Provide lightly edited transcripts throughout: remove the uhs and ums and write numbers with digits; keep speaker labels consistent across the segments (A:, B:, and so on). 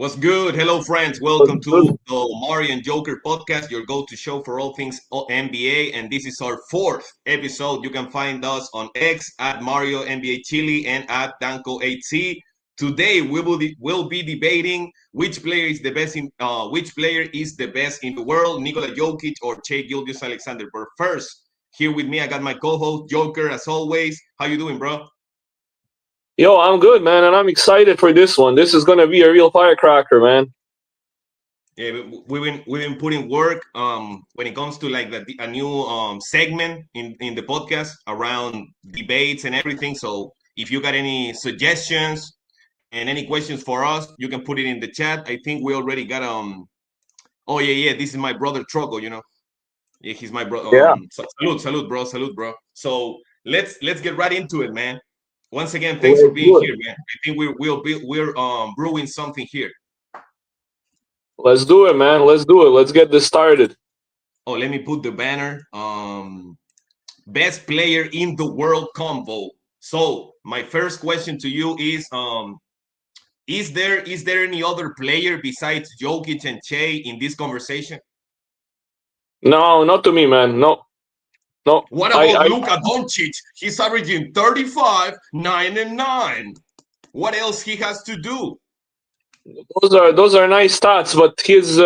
A: What's good? Hello, friends. Welcome to the Mario and Joker podcast, your go-to show for all things NBA. And this is our fourth episode. You can find us on X at Mario NBA Chile and at Danko8C. Today we will be debating which player is the best in the world, Nikola Jokic or Shai Gilgeous-Alexander. But first, here with me, I got my co-host Joker, as always. How you doing, bro?
B: Yo, I'm good, man, and I'm excited for this one. This is gonna be a real firecracker, man.
A: Yeah, we've been putting work when it comes to like a new segment in the podcast around debates and everything. So if you got any suggestions and any questions for us, you can put it in the chat. I think we already got oh yeah, this is my brother Troco, Yeah, he's my brother.
B: Yeah.
A: Salute, bro. So let's get right into it, man. Once again, thanks
B: Let's
A: for being
B: do it.
A: here, man. I think we're brewing something here.
B: Let's do it, man. Let's do it. Let's get this started.
A: Oh, let me put the banner. Best player in the world combo. So my first question to you is there any other player besides Jokic and Shai in this conversation?
B: No, not to me, man. No.
A: What about Luka Doncic? He's averaging 35, 9 and 9. What else he has to do?
B: Those are nice stats, but his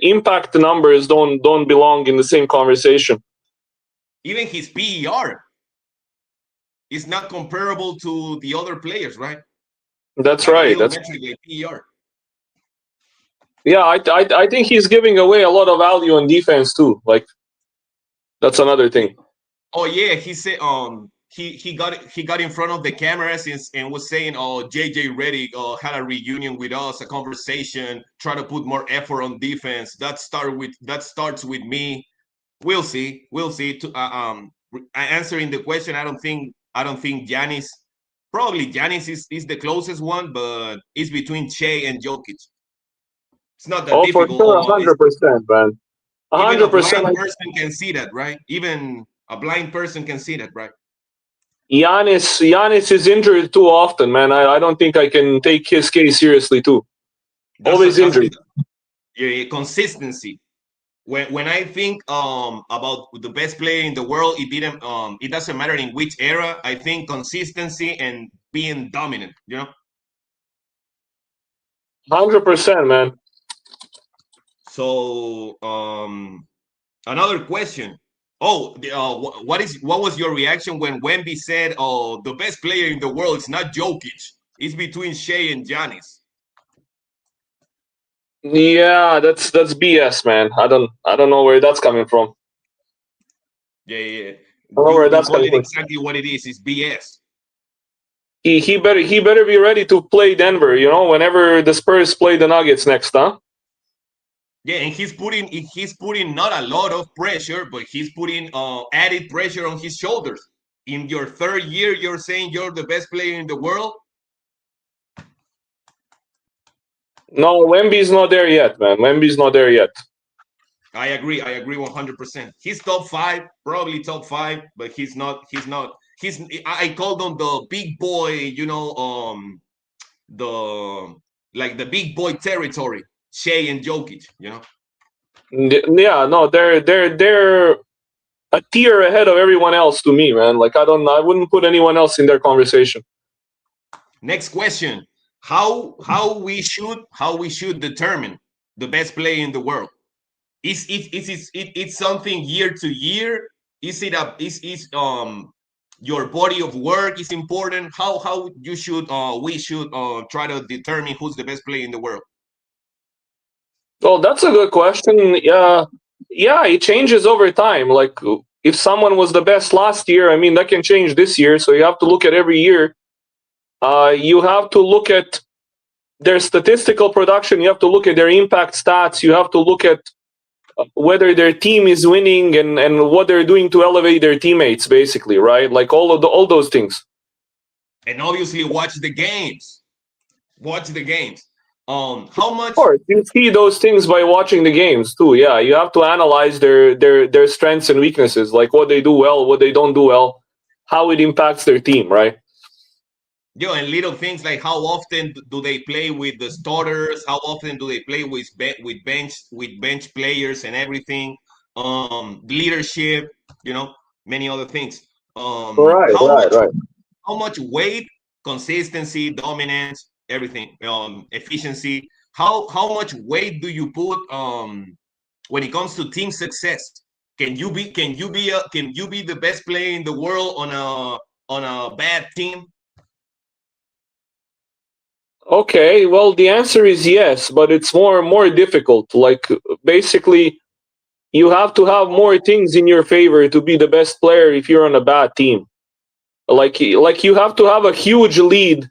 B: impact numbers don't belong in the same conversation.
A: Even his PER is not comparable to the other players, right?
B: That's right. That's
A: PER.
B: Yeah, I think he's giving away a lot of value on defense too. Like, that's another thing.
A: Oh yeah, he said he got in front of the cameras and was saying, "Oh, JJ Redick had a reunion with us, a conversation, try to put more effort on defense. That starts with me. We'll see. Answering the question, I don't think Giannis. Probably Giannis is the closest one, but it's between Shai and Jokic. It's not that difficult.
B: For sure, 100%, man. 100%.
A: Even a blind person can see that, right? Even a blind person can see that, right?
B: Giannis is injured too often, man. I don't think I can take his case seriously too. Always injured.
A: Yeah, consistency. When I think about the best player in the world, it doesn't matter in which era. I think consistency and being dominant.
B: 100%, man.
A: So another question. Oh, what was your reaction when Wemby said, "Oh, the best player in the world is not Jokic. It's between Shai and Giannis."
B: Yeah, that's BS, man. I don't know where that's coming from.
A: Yeah.
B: I don't know where that's coming from.
A: Exactly what it is. It's BS.
B: He better be ready to play Denver. Whenever the Spurs play the Nuggets next, huh?
A: Yeah, and he's putting not a lot of pressure, but he's putting added pressure on his shoulders. In your third year, you're saying you're the best player in the world?
B: No, Wemby's not there yet, man. Wemby's not there yet.
A: I agree 100%. He's top 5, probably top 5, but he's not. I called him the big boy, the big boy territory. Shai and Jokic,
B: Yeah, no, they're a tier ahead of everyone else to me, man. Like, I wouldn't put anyone else in their conversation.
A: Next question: How we should determine the best player in the world? Is it's something year to year? Is your body of work is important? How we should try to determine who's the best player in the world?
B: Well, that's a good question. Yeah, it changes over time. Like, if someone was the best last year, I mean, that can change this year. So you have to look at every year. You have to look at their statistical production. You have to look at their impact stats. You have to look at whether their team is winning and what they're doing to elevate their teammates, basically, right? Like all those things.
A: And obviously, watch the games. How much?
B: Of course, you see those things by watching the games too. Yeah, you have to analyze their strengths and weaknesses, like what they do well, what they don't do well, how it impacts their team, right?
A: And little things like how often do they play with the starters? How often do they play with bench players and everything? Leadership, many other things.
B: Right, right, right.
A: How much weight, consistency, dominance, everything, efficiency. How much weight do you put when it comes to team success? Can you be the best player in the world on a bad team?
B: Okay, well, the answer is yes, but it's more difficult. Like basically, you have to have more things in your favor to be the best player if you're on a bad team. Like you have to have a huge lead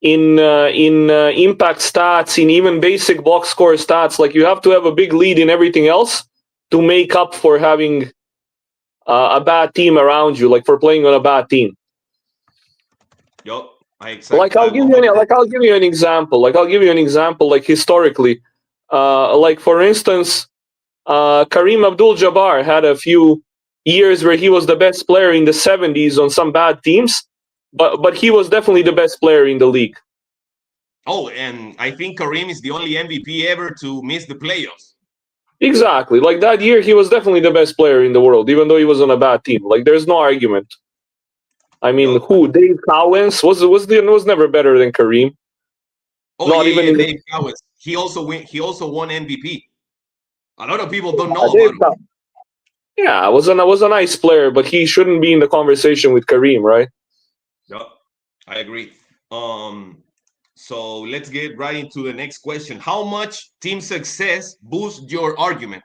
B: in impact stats, in even basic box score stats. Like you have to have a big lead in everything else to make up for having a bad team around you, like for playing on a bad team.
A: Yup.
B: Like I'll give you an example. Like historically, like for instance, Kareem Abdul-Jabbar had a few years where he was the best player in the 70s on some bad teams, but he was definitely the best player in the league.
A: Oh, and I think Kareem is the only MVP ever to miss the playoffs.
B: Exactly. Like that year, he was definitely the best player in the world, even though he was on a bad team. Like there's no argument. I mean, who? Dave Cowens was never better than Kareem.
A: Oh, not even Dave Cowens. He also won MVP. A lot of people don't know about him.
B: Yeah, was a nice player, but he shouldn't be in the conversation with Kareem, right?
A: Yep, I agree. So let's get right into the next question. How much team success boosts your argument?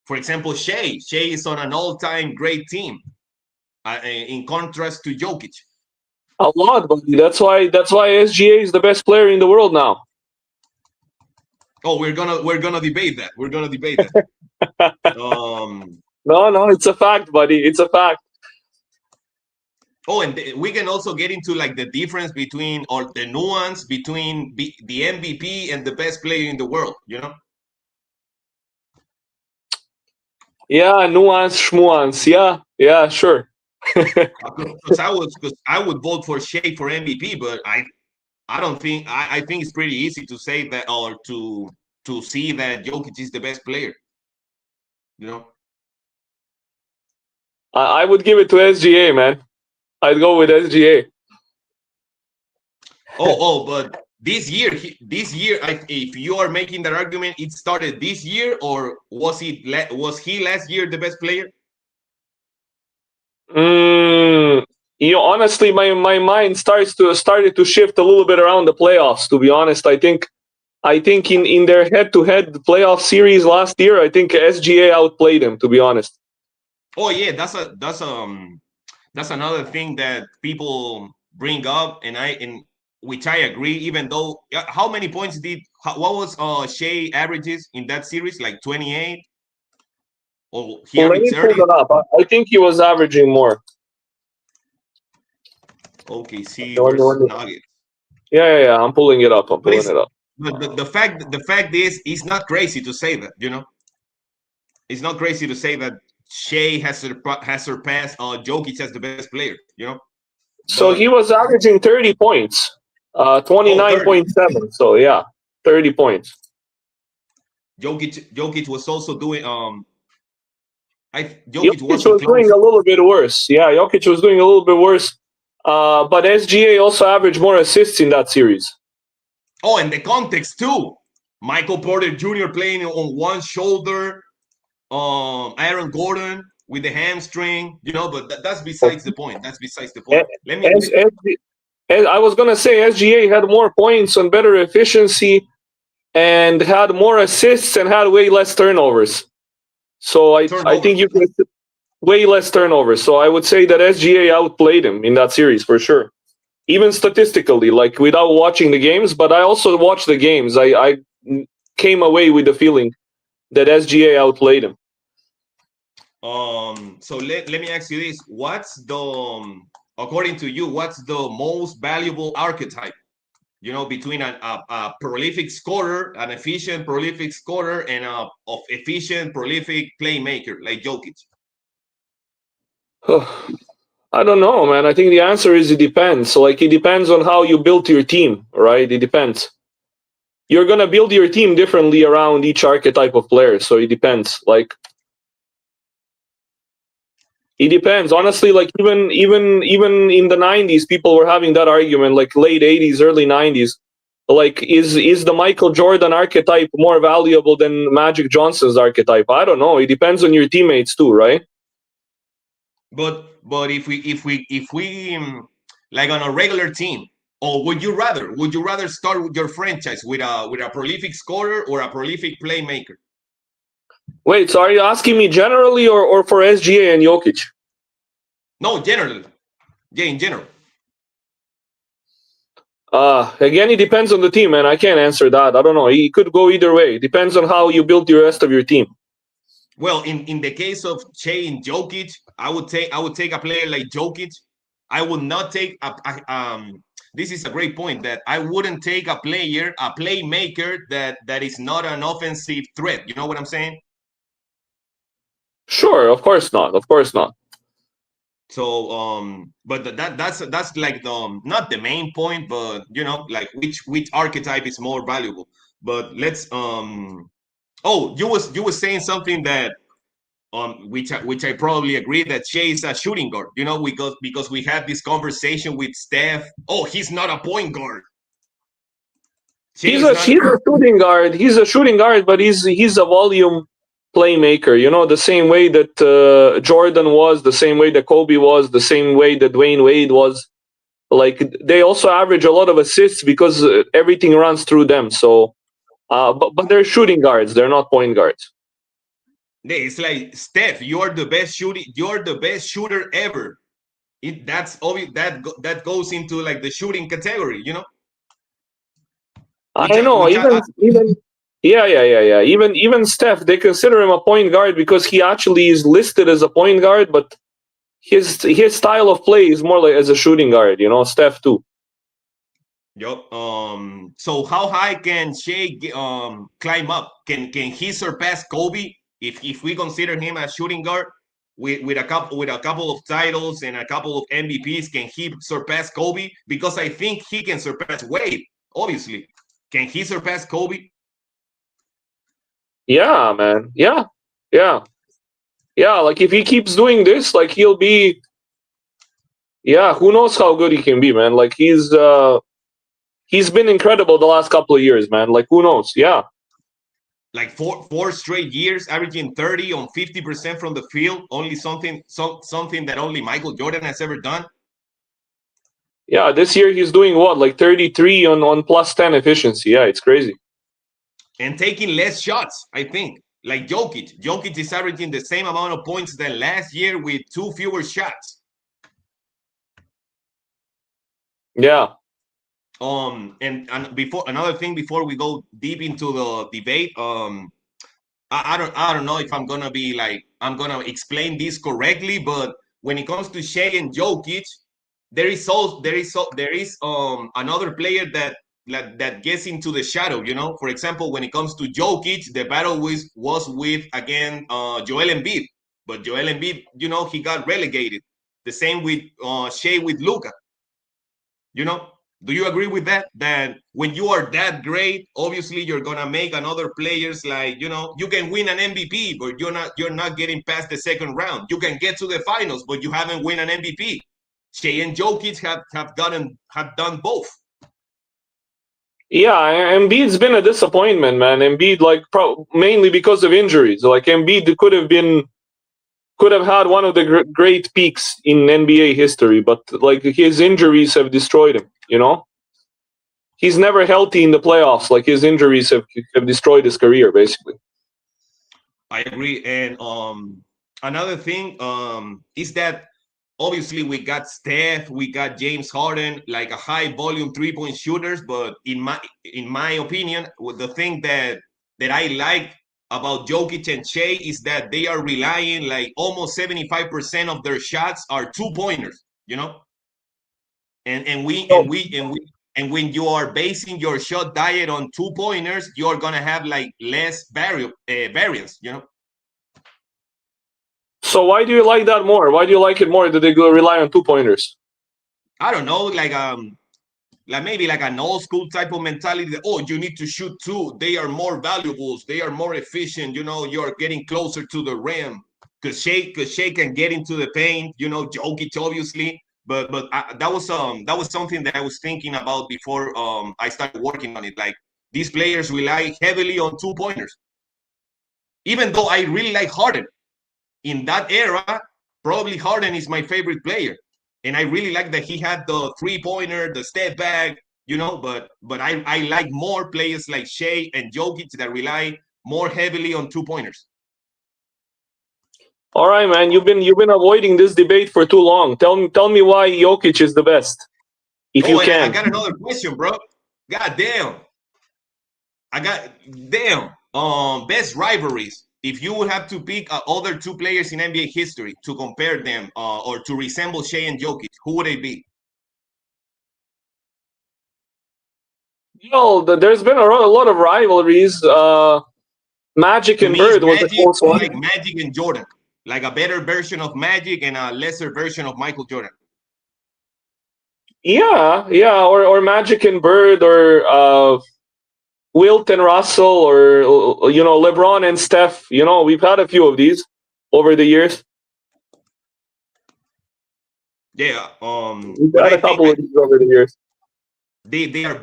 A: For example, Shea is on an all-time great team, in contrast to Jokic.
B: A lot, buddy. That's why SGA is the best player in the world now.
A: Oh, we're gonna debate that.
B: No, it's a fact, buddy. It's a fact.
A: Oh, and we can also get into like the difference between, or the nuance between the MVP and the best player in the world.
B: Yeah, nuance, schmuance. Yeah, sure.
A: Because I would vote for Shea for MVP, but I don't think I think it's pretty easy to say that, or to see that Jokic is the best player.
B: I would give it to SGA, man. I'd go with SGA.
A: But this year, if you are making that argument, it started this year, or was he last year the best player?
B: Honestly, my mind started to shift a little bit around the playoffs. To be honest, I think in their head-to-head playoff series last year, I think SGA outplayed him. To be honest.
A: Oh yeah, that's another thing that people bring up, and which I agree. Even though, how many points what was Shea averages in that series? Like 28. Oh, he averaged 30.
B: I think he was averaging more.
A: Okay, see versus Nuggets.
B: Yeah. I'm pulling it up. But
A: the fact is, it's not crazy to say that. It's not crazy to say that Shea has surpassed Jokic as the best player.
B: So he was averaging 30 points, 29.7. So yeah, 30 points.
A: Jokic was also doing.
B: Jokic was doing a little bit worse. Yeah, Jokic was doing a little bit worse. But SGA also averaged more assists in that series.
A: Oh, and the context too. Michael Porter Jr. playing on one shoulder. Aaron Gordon with the hamstring. But that's besides the point.
B: I was gonna say SGA had more points and better efficiency, and had more assists and had way less turnovers. So I think you can way less turnovers. So I would say that SGA outplayed him in that series for sure, even statistically, like without watching the games. But I also watched the games. I came away with the feeling that SGA outplayed him.
A: So let me ask you this: what's according to you, what's the most valuable archetype? Between a prolific scorer, an efficient prolific scorer, and a efficient prolific playmaker like Jokic.
B: I don't know, man. I think the answer is it depends. So, like, it depends on how you build your team, right? It depends. You're gonna build your team differently around each archetype of player, so it depends. Like, it depends. Honestly, like even in the '90s, people were having that argument. Like late '80s, early '90s. Like, is the Michael Jordan archetype more valuable than Magic Johnson's archetype? I don't know. It depends on your teammates too, right?
A: But if we like on a regular team, or would you rather start with your franchise with a prolific scorer or a prolific playmaker?
B: Wait, so are you asking me generally or for SGA and Jokic?
A: No, generally, yeah, in general.
B: Again, it depends on the team, man. I can't answer that. I don't know. It could go either way. It depends on how you build the rest of your team.
A: Well, in the case of Shea and Jokic, I would take a player like Jokic. I would not take a. This is a great point that I wouldn't take a playmaker that is not an offensive threat. You know what I'm saying?
B: Sure, of course not. Of course not.
A: So but that's like the not the main point, but like which archetype is more valuable. But let's oh, you was saying something that which I probably agree that Shea is a shooting guard, because we had this conversation with Steph. Oh, he's not a point guard. Shea
B: He's
A: is
B: a
A: not.
B: he's a shooting guard. He's a shooting guard, but he's a volume playmaker. You know, the same way that Jordan was, the same way that Kobe was, the same way that Dwayne Wade was. Like, they also average a lot of assists because everything runs through them. So, but they're shooting guards. They're not point guards.
A: It's like Steph. You're the best shooter ever. That's obvious. That goes into like the shooting category. Which
B: I
A: I,
B: know.
A: which
B: Even yeah. Even Steph, they consider him a point guard because he actually is listed as a point guard, but his style of play is more like as a shooting guard. You know, Steph too.
A: Yup. So how high can Shea climb up? Can he surpass Kobe if we consider him a shooting guard with a couple of titles and a couple of MVPs? Can he surpass Kobe? Because I think he can surpass Wade. Obviously, can he surpass Kobe?
B: Yeah, man. Yeah. Like, if he keeps doing this, like, he'll be. Yeah, who knows how good he can be, man? Like, he's been incredible the last couple of years, man. Like, who knows? Yeah.
A: Like four straight years, averaging 30 on 50% from the field. Only something that only Michael Jordan has ever done.
B: Yeah, this year he's doing what, like 33 on plus 10 efficiency. Yeah, it's crazy.
A: And taking less shots, I think. Like Jokic. Jokic is averaging the same amount of points than last year with 2 fewer shots.
B: Yeah.
A: And before another thing before we go deep into the debate, I don't know if I'm gonna explain this correctly, but when it comes to Shea and Jokic, there is another player that gets into the shadow. For example, when it comes to Jokic, the battle was with again Joel Embiid, but Joel Embiid, he got relegated. The same with Shea with Luka. You know, do you agree with that? That when you are that great, obviously you're gonna make another players like you can win an MVP, but you're not getting past the second round. You can get to the finals, but you haven't win an MVP. Shea and Jokic have done both.
B: Yeah, Embiid's been a disappointment, man. Embiid, like, mainly because of injuries. Like, Embiid could have had one of the great peaks in NBA history, but like, his injuries have destroyed him. You know, he's never healthy in the playoffs. Like, his injuries have destroyed his career, basically.
A: I agree. And another thing is that obviously we got Steph, we got James Harden, like a high volume 3-point shooters. But in my opinion, the thing that I like about Jokic and Shea is that they are relying like almost 75% of their shots are 2-pointers. And we
B: So,
A: and we and we and when you are basing your shot diet on 2-pointers, you're gonna have like less variance.
B: So why do you like that more? Why do you like it more that they go rely on 2-pointers?
A: I don't know, like maybe like an old school type of mentality that, oh, you need to shoot two. They are more valuables. They are more efficient. You know, you're getting closer to the rim because Shea can get into the paint. You know, Jokic obviously, but that was something that I was thinking about before I started working on it. Like these players rely heavily on 2-pointers, even though I really like Harden. In that era, probably Harden is my favorite player. And I really like that he had the 3-pointer, the step back, you know, but I like more players like Shea and Jokic that rely more heavily on 2-pointers.
B: All right, man. You've been avoiding this debate for too long. Tell me why Jokic is the best, if you
A: Oh, and I
B: can.
A: got another question, bro. God damn. I got damn. Best rivalries. If you would have to pick other two players in NBA history to compare them or to resemble Shea and Jokic, who would they be?
B: There's been a lot of rivalries. Magic
A: To
B: and
A: me, it's
B: Bird was a
A: Magic,
B: close one.
A: like Magic and Jordan, like a better version of Magic and a lesser version of Michael Jordan.
B: Yeah, or Magic and Bird, or Wilt and Russell, or LeBron and Steph. We've had a few of these over the years.
A: Yeah.
B: We've
A: But
B: had
A: I
B: a
A: think
B: couple of these over the years.
A: they are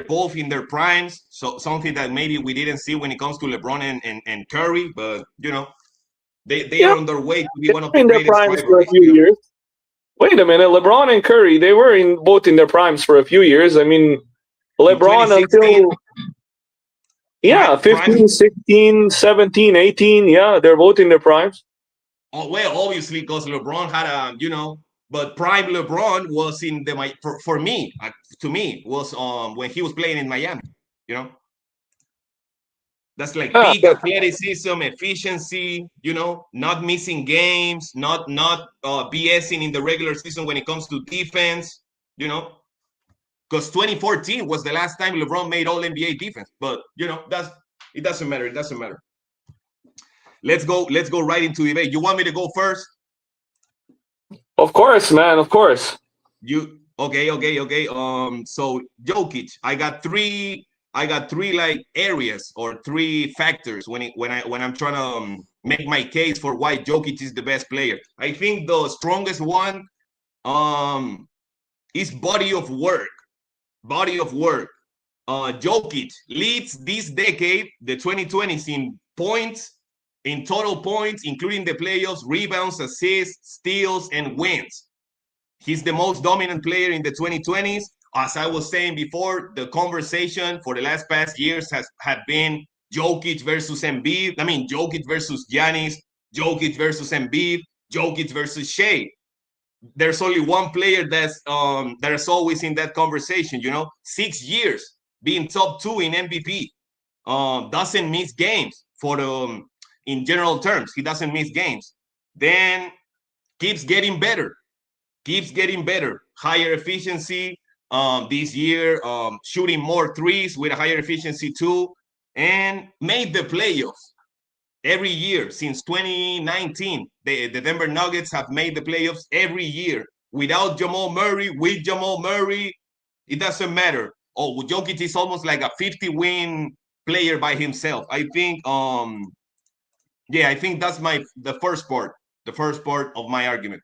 A: both in their primes. So something that maybe we didn't see when it comes to LeBron and Curry, but they
B: Yeah,
A: are on their way to be
B: they
A: one of
B: were
A: the
B: in their
A: greatest
B: primes for a
A: rivalries.
B: few years. Wait a minute, LeBron and Curry, they were both in their primes for a few years. I mean,
A: In
B: LeBron
A: 2016,
B: until, yeah,
A: prime.
B: 15, 16, 17, 18. Yeah, they're both in their primes.
A: Oh, well, obviously, because LeBron had but prime LeBron was in for me, to me, was when he was playing in Miami. You know, that's like
B: Yeah,
A: peak athleticism, efficiency. Not missing games, not BSing in the regular season when it comes to defense. You know, because 2014 was the last time LeBron made All NBA defense. But that's it. Doesn't matter. It doesn't matter. Let's go. Let's go right into debate. You want me to go first?
B: of course, man, of course.
A: You okay. So Jokic, I got three like areas or three factors when I'm trying to make my case for why Jokic is the best player. I think the strongest one um is body of work. Body of work. Jokic leads this decade, the 2020s, in points, in total points, including the playoffs, rebounds, assists, steals, and wins. He's the most dominant player in the 2020s. As I was saying before, the conversation for the last past years had been Jokic versus Embiid. I mean, Jokic versus Giannis, Jokic versus Embiid, Jokic versus Shea. There's only one player that is always in that conversation. 6 years being top two in MVP. Doesn't miss games for the in general terms. He doesn't miss games. Then keeps getting better higher efficiency this year, shooting more threes with a higher efficiency too, and made the playoffs every year since 2019. The Denver Nuggets have made the playoffs every year without Jamal Murray, with Jamal Murray. It doesn't matter. Oh, Jokic is almost like a 50-win player by himself. I think that's the first part of my argument.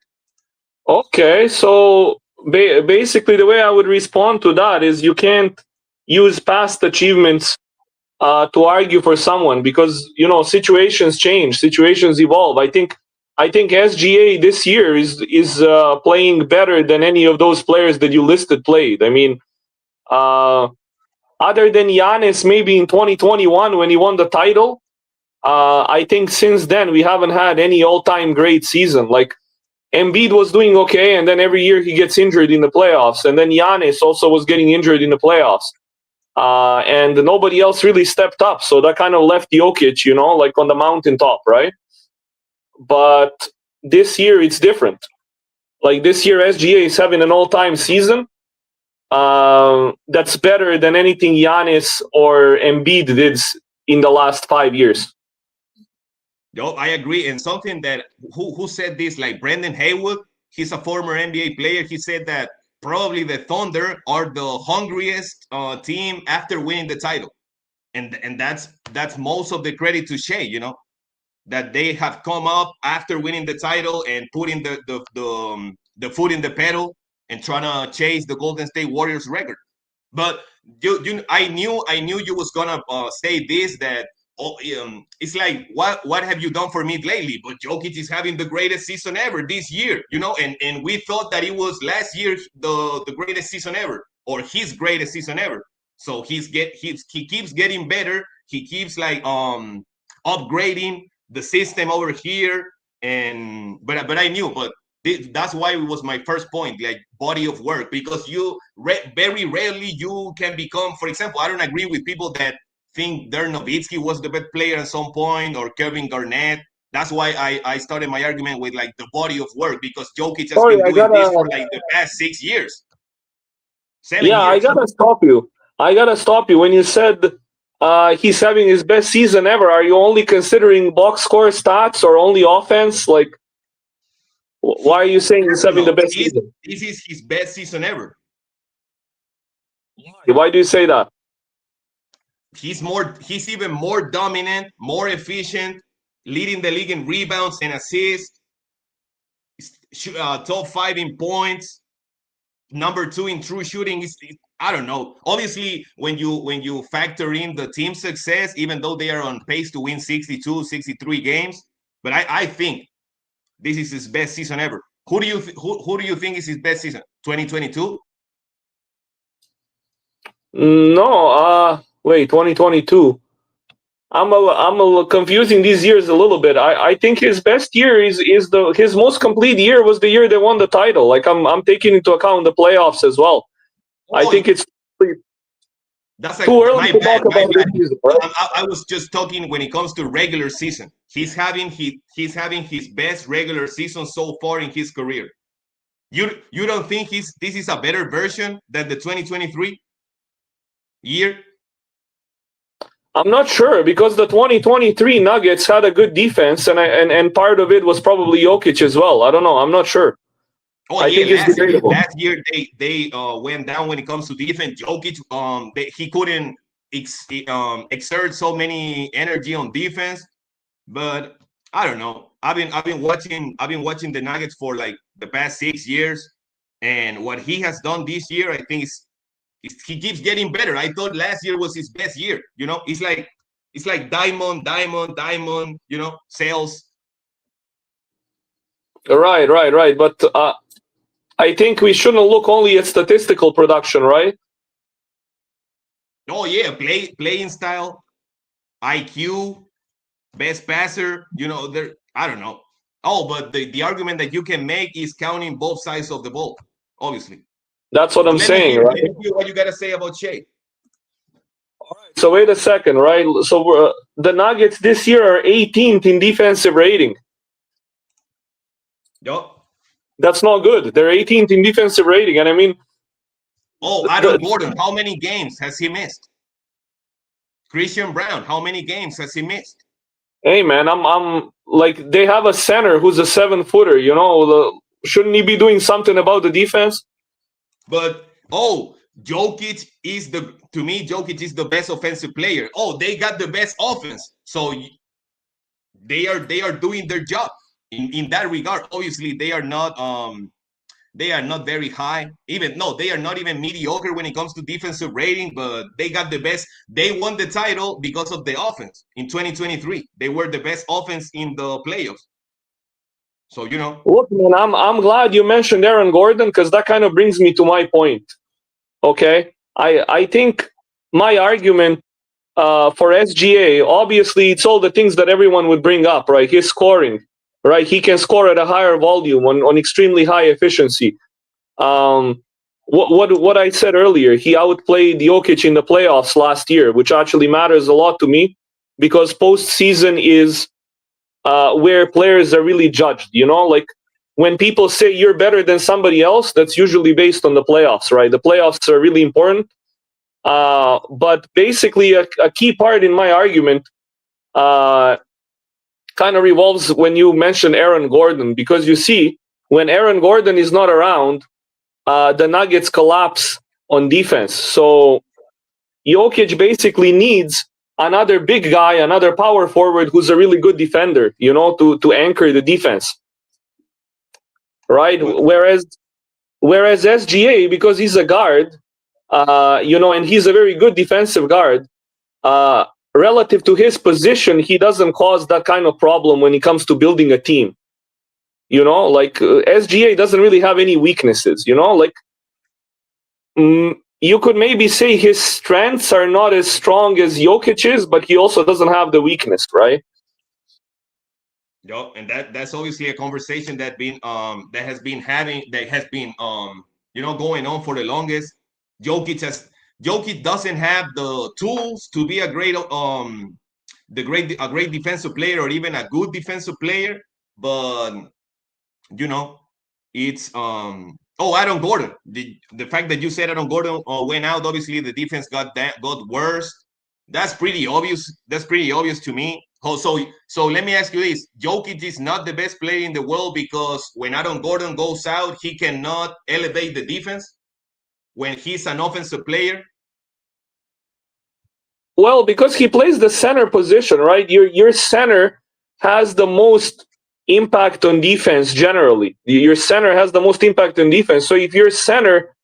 B: Okay, so basically, the way I would respond to that is you can't use past achievements to argue for someone, because situations change, situations evolve. I think SGA this year is playing better than any of those players that you listed played. I mean, uh, other than Giannis, maybe in 2021 when he won the title, I think since then we haven't had any all-time great season. Like, Embiid was doing okay, and then every year he gets injured in the playoffs, and then Giannis also was getting injured in the playoffs. And nobody else really stepped up. So that kind of left Jokic, like on the mountaintop, right? But this year it's different. Like this year, SGA is having an all-time season. That's better than anything Giannis or Embiid did in the last 5 years.
A: Yo, I agree. And something that who said this, like Brendan Haywood, he's a former NBA player. He said that probably the Thunder are the hungriest team after winning the title, and that's most of the credit to Shea. That they have come up after winning the title and putting the foot in the pedal and trying to chase the Golden State Warriors record. But I knew you was gonna say this, that it's like what have you done for me lately? But Jokic is having the greatest season ever this year, and we thought that it was last year the greatest season ever, or his greatest season ever. So he keeps getting better. He keeps like upgrading the system over here, and but I knew, but that's why it was my first point, like body of work, because very rarely you can become, for example, I don't agree with people that think Dirk Nowitzki was the best player at some point, or Kevin Garnett. That's why I started my argument with like the body of work, because Jokic has
B: Sorry,
A: been doing this for like the past 6 years, 7
B: yeah, I
A: years.
B: gotta stop you. When you said he's having his best season ever. Are you only considering box score stats or only offense? Like, why are you saying he's having the best season?
A: This is his best season ever.
B: Why do you say that?
A: He's even more dominant, more efficient, leading the league in rebounds and assists, top 5 in points, number 2 in true shooting. I don't know. Obviously, when you factor in the team success, even though they are on pace to win 62, 63 games, but I think this is his best season ever. Who do you think is his best season? 2022?
B: No, wait, 2022. I'm confusing these years a little bit. I think his best year is his most complete year was the year they won the title. Like I'm taking into account the playoffs as well. I think it's
A: that's like
B: too early
A: my
B: to
A: bad.
B: talk about this season, right?
A: I was just talking when it comes to regular season. He's having his best regular season so far in his career. You don't think this is a better version than the 2023 year?
B: I'm not sure, because the 2023 Nuggets had a good defense, and part of it was probably Jokic as well. I don't know. I'm not sure.
A: Oh
B: I think it's debatable.
A: last year they went down when it comes to defense. Jokic, he couldn't exert so many energy on defense, but I don't know. I've been watching the Nuggets for like the past 6 years, and what he has done this year, I think he keeps getting better. I thought last year was his best year. It's like diamond, sales.
B: Right. But I think we shouldn't look only at statistical production, right?
A: Oh yeah, playing style, IQ, best passer. I don't know. Oh, but the argument that you can make is counting both sides of the ball, obviously.
B: That's what I'm saying, right?
A: Let me hear what you got to say about Shea.
B: So wait a second, right? So the Nuggets this year are 18th in defensive rating.
A: Yup.
B: That's not good. They're 18th in defensive rating, and I mean.
A: Oh, Adam Gordon, how many games has he missed? Christian Brown, how many games has he missed?
B: Hey man, I'm like, they have a center who's a 7-footer. Shouldn't he be doing something about the defense?
A: But Jokic is Jokic is the best offensive player. Oh, they got the best offense, so they are doing their job in that regard. Obviously, they are not very high. They are not even mediocre when it comes to defensive rating, but they got the best. They won the title because of the offense in 2023. They were the best offense in the playoffs. So
B: Look, man, I'm glad you mentioned Aaron Gordon, because that kind of brings me to my point. Okay, I think my argument for SGA, obviously, it's all the things that everyone would bring up, right? His scoring, right? He can score at a higher volume on extremely high efficiency. What I said earlier, he outplayed Jokic in the playoffs last year, which actually matters a lot to me, because postseason is where players are really judged. Like when people say you're better than somebody else, that's usually based on the playoffs, right? The playoffs are really important. But basically, a key part in my argument kind of revolves when you mention Aaron Gordon, because you see, when Aaron Gordon is not around, the Nuggets collapse on defense. So Jokic basically needs another big guy, another power forward who's a really good defender, to anchor the defense, right? Whereas SGA, because he's a guard, and he's a very good defensive guard, relative to his position, he doesn't cause that kind of problem when it comes to building a team. SGA doesn't really have any weaknesses, you could maybe say his strengths are not as strong as Jokic's, but he also doesn't have the weakness, right?
A: Yep, and that's obviously a conversation that has been going on for the longest. Jokic doesn't have the tools to be a great defensive player or even a good defensive player, but it's Aaron Gordon. The fact that you said Aaron Gordon went out, obviously the defense got worse. That's pretty obvious. That's pretty obvious to me. So let me ask you this: Jokic is not the best player in the world because when Aaron Gordon goes out, he cannot elevate the defense when he's an offensive player.
B: Well, because he plays the center position, right? Your center has the most impact on defense generally. Your center has the most impact on defense. So if your center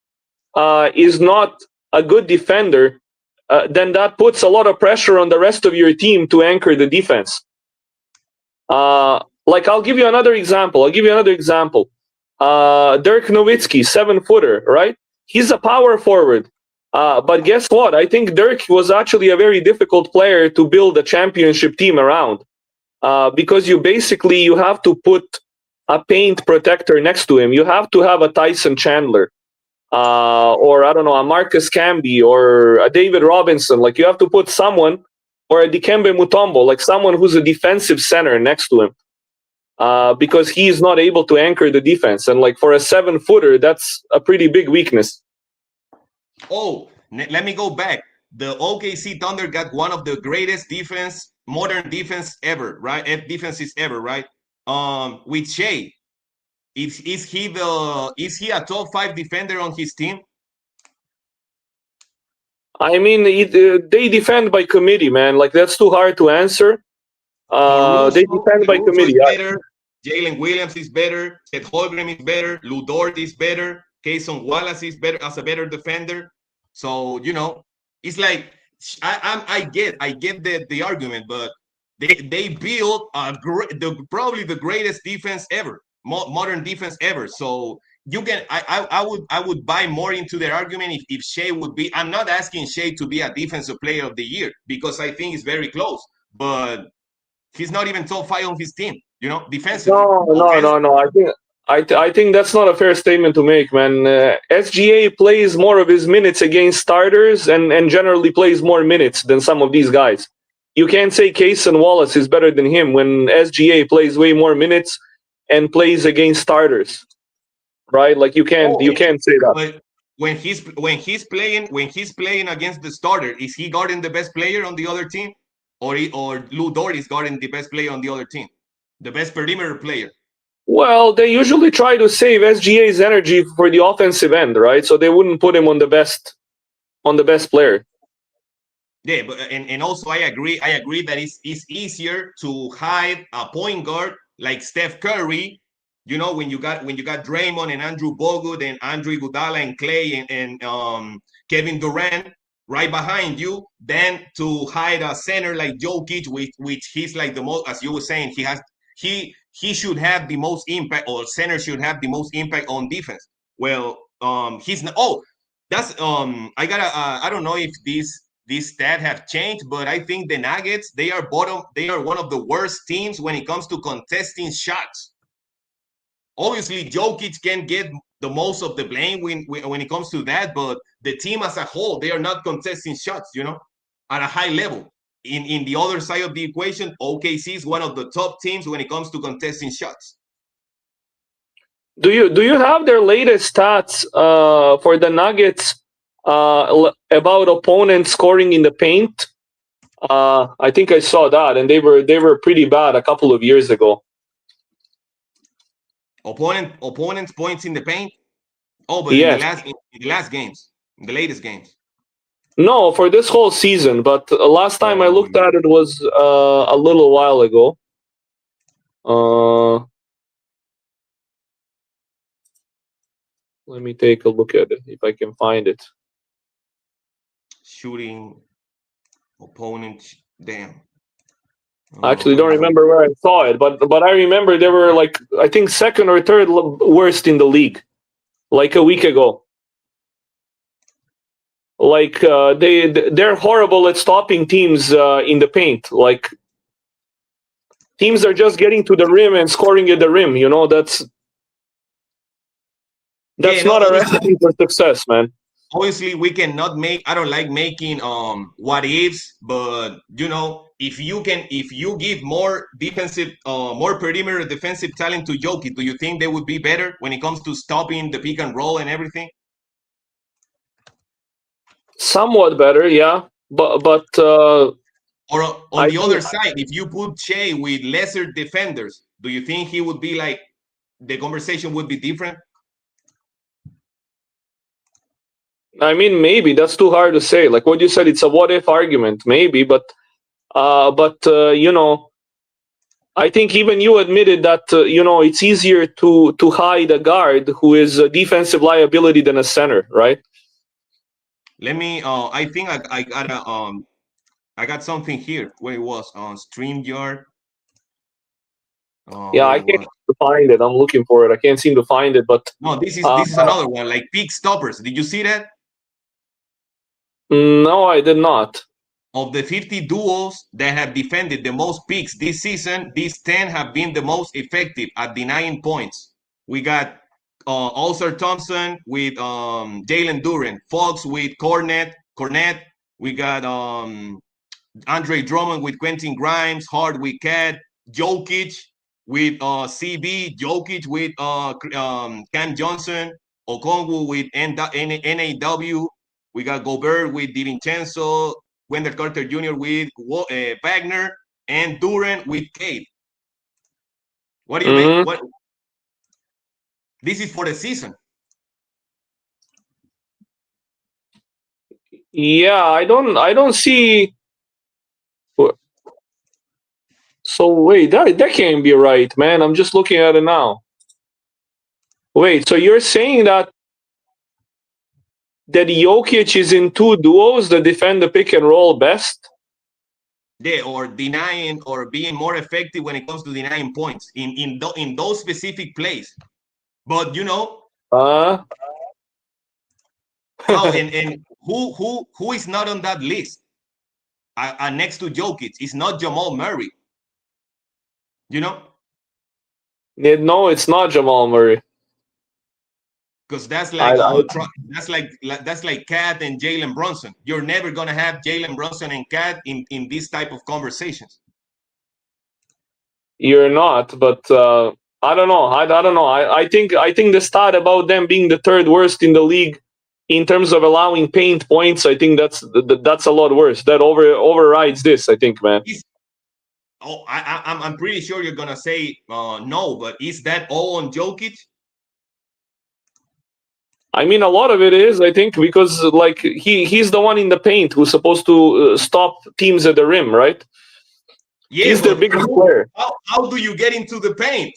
B: is not a good defender, then that puts a lot of pressure on the rest of your team to anchor the defense. I'll give you another example. Dirk Nowitzki, 7-footer, right? He's a power forward. But guess what? I think Dirk was actually a very difficult player to build a championship team around. Because you have to put a paint protector next to him. You have to have a Tyson Chandler, or I don't know, a Marcus Camby, or a David Robinson. Like, you have to put someone, or a Dikembe Mutombo, like someone who's a defensive center next to him, because he's not able to anchor the defense. And like for a 7-footer, that's a pretty big weakness.
A: Let me go back. The OKC Thunder got one of the greatest modern defense ever, right? Defenses ever, right? With Shea, is he a top 5 defender on his team?
B: I mean, they defend by committee, man. Like, that's too hard to answer. They defend by committee.
A: Jalen Williams is better. Chet Holmgren is better. Lou Dort is better. Cason Wallace is better as a better defender. So it's like I get the argument, but they built probably the greatest defense ever, modern defense ever. So I would buy more into their argument if Shea would be. I'm not asking Shea to be a defensive player of the year because I think it's very close, but he's not even top 5 on his team. Defensively.
B: No. I think that's not a fair statement to make, man. SGA plays more of his minutes against starters and generally plays more minutes than some of these guys. You can't say Cason Wallace is better than him when SGA plays way more minutes and plays against starters, right? Like, you can't say that.
A: But when he's playing against the starter, is he guarding the best player on the other team, or Lou Dort is guarding the best player on the other team, the best perimeter player?
B: Well, they usually try to save SGA's energy for the offensive end, right? So they wouldn't put him on the best player.
A: Yeah, but and also I agree that it's easier to hide a point guard like Steph Curry, when you got Draymond and Andrew Bogut and Andre Iguodala and Clay and Kevin Durant right behind you, than to hide a center like Jokic, which he's like the most, as you were saying, he should have the most impact, or center should have the most impact on defense. Well, he's not. That's I don't know if these stats have changed, but I think the Nuggets, they are one of the worst teams when it comes to contesting shots. Obviously, Jokic can get the most of the blame when it comes to that, but the team as a whole, they are not contesting shots, at a high level. In the other side of the equation, OKC is one of the top teams when it comes to contesting shots.
B: Do you have their latest stats for the Nuggets about opponents scoring in the paint? I think I saw that, and they were pretty bad a couple of years ago.
A: Opponents points in the paint. Oh, but
B: Yes.
A: in the last games, in the latest games.
B: No, for this whole season, but last time I
A: Oh,
B: looked at it was a little while ago. Let me take a look at it if I can find it.
A: shooting opponents. Damn.
B: I actually
A: Where
B: don't
A: is it?
B: remember where I saw it, but I remember they were like, I think, second or third worst in the league, like a week ago. Like they're horrible at stopping teams in the paint. Like teams are just getting to the rim and scoring at the rim. You know, that's
A: Yeah, no,
B: not a recipe for success, man.
A: obviously we cannot make. I don't like making what ifs, but if you give more defensive, more perimeter defensive talent to Jokic, do you think they would be better when it comes to stopping the pick and roll and everything?
B: Somewhat better, yeah. But
A: Or on
B: I
A: the
B: think
A: other side, if you put Shea with lesser defenders, do you think he would be like the conversation would be different?
B: maybe that's too hard to say. Like what you said, it's a what if argument, maybe. But you know, I think even you admitted that it's easier to hide a guard who is a defensive liability than a center, right?
A: Let me. I think I got a I got something here. Where it was on StreamYard.
B: Yeah,
A: Where
B: I
A: it
B: can't
A: was.
B: find it. I'm looking for it. I can't seem to find it. But
A: No, this is
B: uh,
A: this is another one like pick stoppers. Did you see that?
B: no, I did not.
A: Of the 50 duos that have defended the most picks this season, these 10 have been the most effective at denying points. We got Ulcer Thompson with Jalen Duren, Fox with Cornette. We got Andre Drummond with Quentin Grimes, Hard with Cat, Jokic with CB, Jokic with Cam Johnson, Okongwu with NAW. We got Gobert with DiVincenzo, Wendell Carter Jr. with Wagner, and Duran with Cade. What do you make?
B: Mm-hmm.
A: What This is for the season.
B: Yeah, I don't see. So wait, that can't be right, man. I'm just looking at it now. Wait, so you're saying that Jokic is in two duos that defend the pick and roll best?
A: Yeah, or denying or being more effective when it comes to denying points in those specific plays. But
B: Uh
A: oh, and who is not on that list? Next to Jokic, it's not Jamal Murray. You know,
B: no, it's not Jamal Murray.
A: because that's
B: I,
A: like
B: I
A: that's like Cat and Jalen Brunson. You're never gonna have Jalen Brunson and Cat in these type of conversations.
B: You're not, but I don't know. I don't know. I think the stat about them being the third worst in the league in terms of allowing paint points, I think that's a lot worse. That overrides this, I think, man.
A: I'm pretty sure you're gonna say no, but is that all on Jokic?
B: I mean, a lot of it is, I think, because like he's the one in the paint who's supposed to stop teams at the rim, right?
A: Yeah,
B: He's their
A: but
B: biggest player.
A: how do you get into the paint?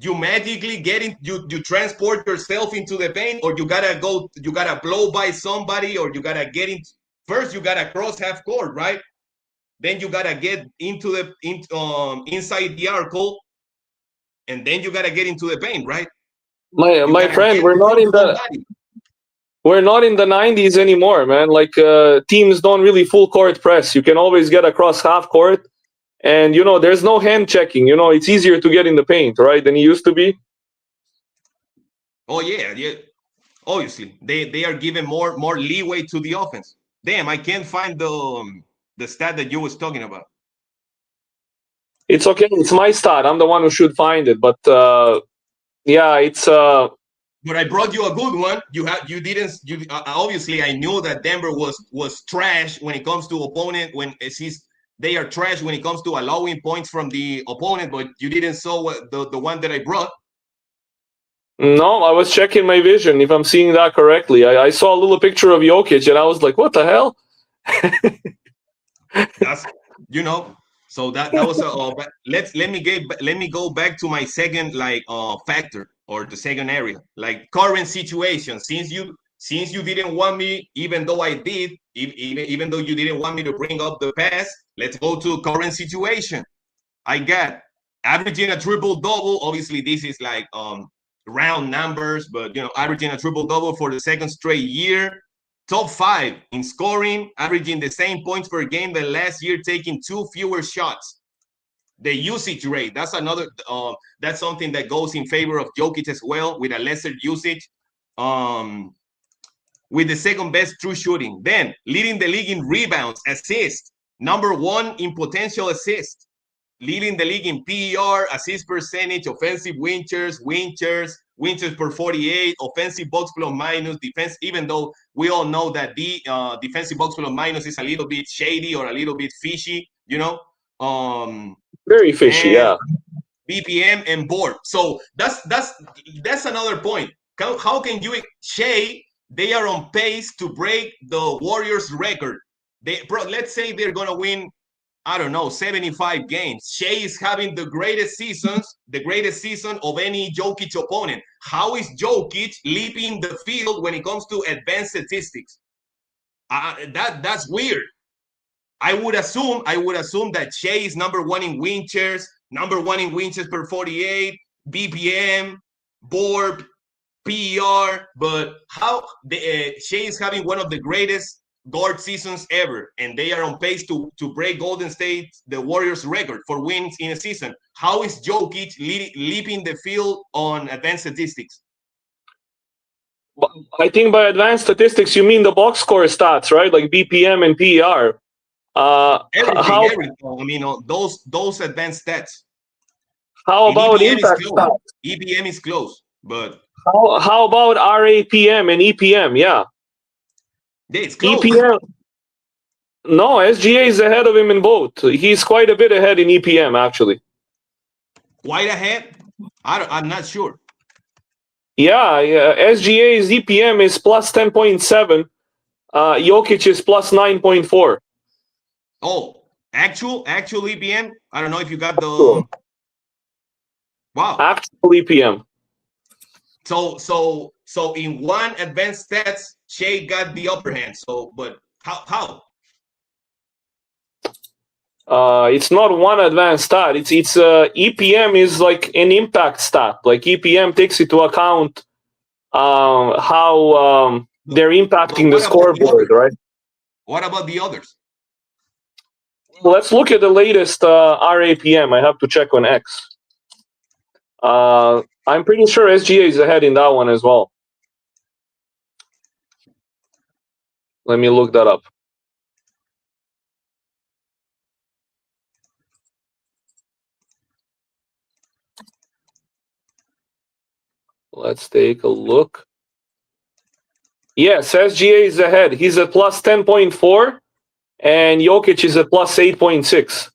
A: You magically get in, you transport yourself into the paint, or you gotta blow by somebody, or you gotta get in. First, you gotta cross half court, right? Then you gotta get into the inside the arc, and then you gotta get into the paint, right? You
B: My
A: gotta
B: friend,
A: get through somebody.
B: we're not in the 90s anymore, man. Like teams don't really full court press. You can always get across half court, and there's no hand checking. It's easier to get in the paint, right, than it used to be.
A: Oh yeah. Obviously, they are giving more leeway to the offense. Damn, I can't find the stat that you was talking about.
B: It's okay. It's my stat. I'm the one who should find it. But yeah, it's
A: but I brought you a good one. You didn't. Obviously I knew that Denver was trash when it comes to opponent. They are trash when it comes to allowing points from the opponent. But you didn't saw the one that I brought.
B: No, I was checking my vision. If I'm seeing that correctly, I saw a little picture of Jokic, and I was like, "What the hell?"
A: That's So that was let me go back to my second factor, or the second area, like current situation. Since you didn't want me, even though I did, even though you didn't want me to bring up the past, let's go to current situation. I got averaging a triple double. Obviously, this is like round numbers, but averaging a triple double for the second straight year. Top 5 in scoring, averaging the same points per game than last year, taking 2 fewer shots. The usage rate, that's another. That's something that goes in favor of Jokic as well, with a lesser usage. With the second best true shooting. Then leading the league in rebounds, assists, number 1 in potential assists, leading the league in PER, assist percentage, offensive win shares per 48, offensive box plus minus, defense, even though we all know that the defensive box plus minus is a little bit shady or a little bit fishy,
B: Very fishy, yeah.
A: BPM and board. So that's another point. How can you Shea? They are on pace to break the Warriors record. Let's say they're gonna win, I don't know, 75 games. Shea is having the greatest season of any Jokic opponent. How is Jokic leaping the field when it comes to advanced statistics? That's weird. I would assume that Shea is number 1 in win shares, number 1 in win shares per 48, BPM, board, PER, but how Shea is having one of the greatest guard seasons ever, and they are on pace to break Golden State, the Warriors record for wins in a season. How is Jokic leaping the field on advanced statistics?
B: I think by advanced statistics you mean the box score stats, right? Like BPM and PER.
A: Everything. I mean, those advanced stats.
B: How about impact stats?
A: EPM is close, but
B: how about RAPM and EPM? Yeah,
A: it's close.
B: EPM. No, SGA is ahead of him in both. He's quite a bit ahead in EPM, actually.
A: Quite ahead? I'm not sure.
B: Yeah, SGA's EPM is plus 10.7. Jokic is plus 9.4.
A: Oh, actual EPM? I don't know if you got the... Wow.
B: Actual EPM.
A: So in one advanced stats, Shea got the upper hand. So, but how?
B: It's not one advanced stat. It's EPM is like an impact stat. Like EPM takes into account how they're impacting the scoreboard, right?
A: What about the others?
B: Let's look at the latest RAPM. I have to check on X. I'm pretty sure SGA is ahead in that one as well. Let me look that up. Let's take a look. Yes, SGA is ahead. He's at plus 10.4, and Jokic is at plus 8.6.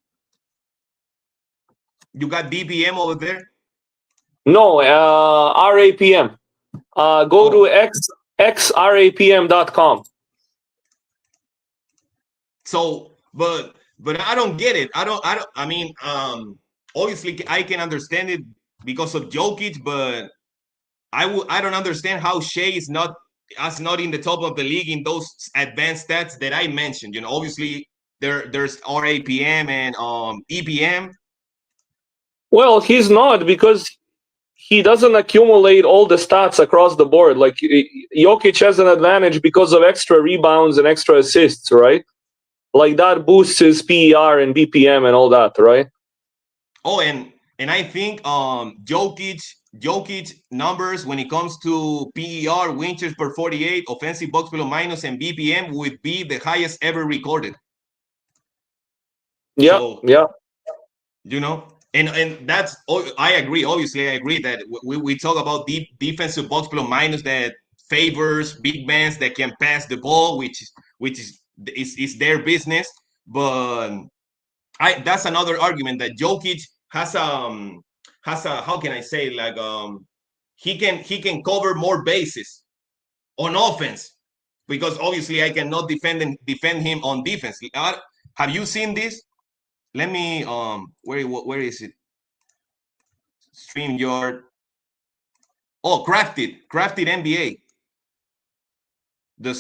A: You got BPM over there?
B: No, RAPM. Go to xrapm.com.
A: So, but I don't get it. I mean, obviously I can understand it because of Jokic, but I don't understand how Shea is not in the top of the league in those advanced stats that I mentioned. Obviously there's RAPM and EPM.
B: Well, he's not, because he doesn't accumulate all the stats across the board. Like Jokic has an advantage because of extra rebounds and extra assists, right? Like that boosts his PER and BPM and all that, right?
A: Oh, and I think Jokic numbers when it comes to PER, win shares per 48, offensive box plus minus, and BPM would be the highest ever recorded.
B: Yeah,
A: so,
B: yeah.
A: And that's, I agree. Obviously, I agree that we talk about deep defensive box plus minus that favors big men that can pass the ball, which is their business. But that's another argument that Jokic has a how can I say, like, he can cover more bases on offense, because obviously I cannot defend him on defense. Have you seen this? Let me where is it? StreamYard. Oh, crafted NBA. The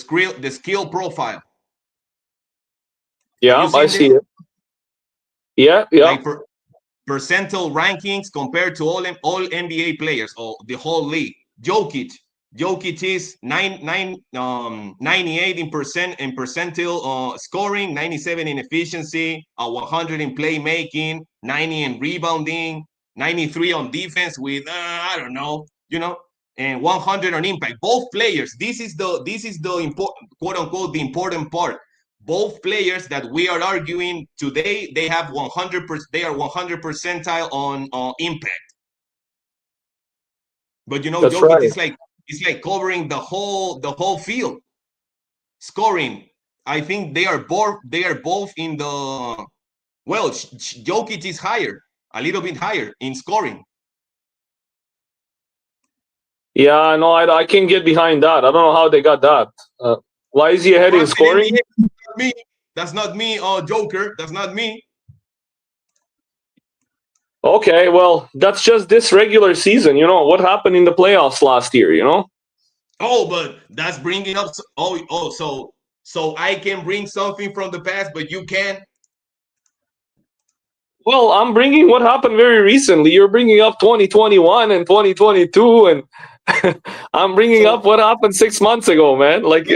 A: skill profile. Have
B: Yeah,
A: you
B: I
A: seen
B: see
A: this?
B: it. Yeah, yeah.
A: Like percentile rankings compared to all NBA players or the whole league. Jokic is 98 in percentile scoring, 97 in efficiency, 100 in playmaking, 90 in rebounding, 93 on defense with I don't know, and 100 on impact. Both players. This is the important, quote unquote, the important part. Both players that we are arguing today, they have 100%. They are 100 percentile on impact. But
B: That's
A: Jokic
B: right.
A: is like, it's like covering the whole field. Scoring, I think they are both in the, well, Jokic is higher, a little bit higher in scoring.
B: Yeah, no, I can get behind that. I don't know how they got that. Why is he ahead in
A: Crafted
B: scoring?
A: NBA, not me. That's not me, Joker. That's not me.
B: Okay, well, that's just this regular season. What happened in the playoffs last year,
A: Oh, but that's bringing up. So I can bring something from the past, but you can.
B: Well, I'm bringing what happened very recently. You're bringing up 2021 and 2022, and I'm bringing up
A: So
B: what happened 6 months ago, man. Like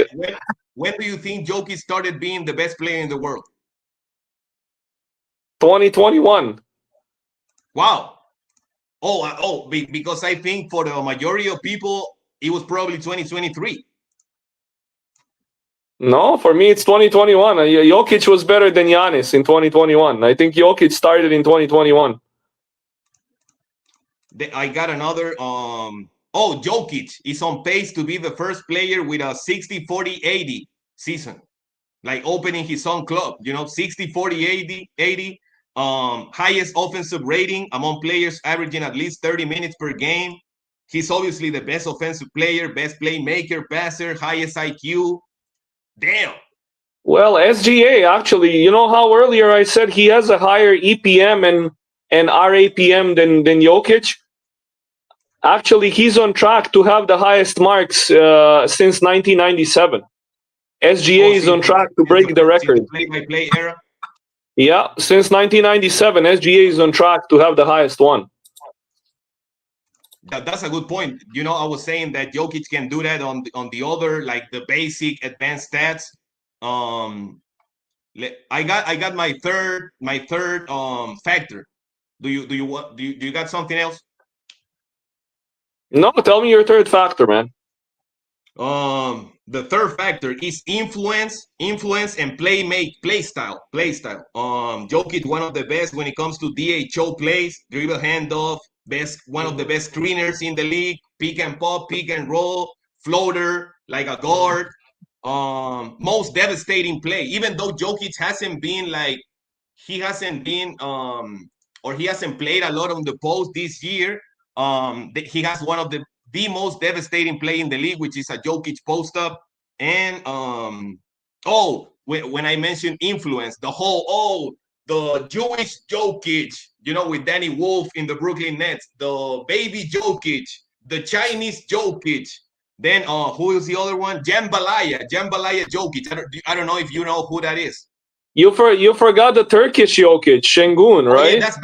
A: when do you think Jokic started being the best player in the world?
B: 2021.
A: Wow. Because I think for the majority of people, it was probably 2023.
B: No, for me, it's 2021. Jokic was better than Giannis in 2021. I think Jokic started in 2021.
A: I got another. Jokic is on pace to be the first player with a 60-40-80 season, like opening his own club. 60-40-80. Highest offensive rating among players averaging at least 30 minutes per game. He's obviously the best offensive player, best playmaker, passer, highest IQ. Damn.
B: Well, SGA actually, you know how earlier I said he has a higher EPM and RAPM than Jokic? Actually, he's on track to have the highest marks since 1997. SGA
A: Oh,
B: is on track to break the
A: since
B: record.
A: the play-by-play era.
B: Yeah, since 1997, SGA is on track to have the highest one.
A: That's a good point. I was saying that Jokic can do that on the other, like the basic advanced stats. I got my third factor. Do you got something else?
B: No, tell me your third factor, man.
A: The third factor is influence, and play style. Jokic, one of the best when it comes to DHO plays, dribble handoff, one of the best screeners in the league, pick and pop, pick and roll, floater like a guard. Most devastating play. Even though Jokic hasn't been like, he hasn't been or he hasn't played a lot on the post this year. He has one of the most devastating play in the league, which is a Jokic post up. And when I mentioned influence, the Jewish Jokic, with Danny Wolf in the Brooklyn Nets, the baby Jokic, the Chinese Jokic. Then who is the other one? Jambalaya Jokic. I don't know if you know who that is.
B: You forgot the Turkish Jokic, Şengün,
A: Oh yeah,
B: right?
A: that's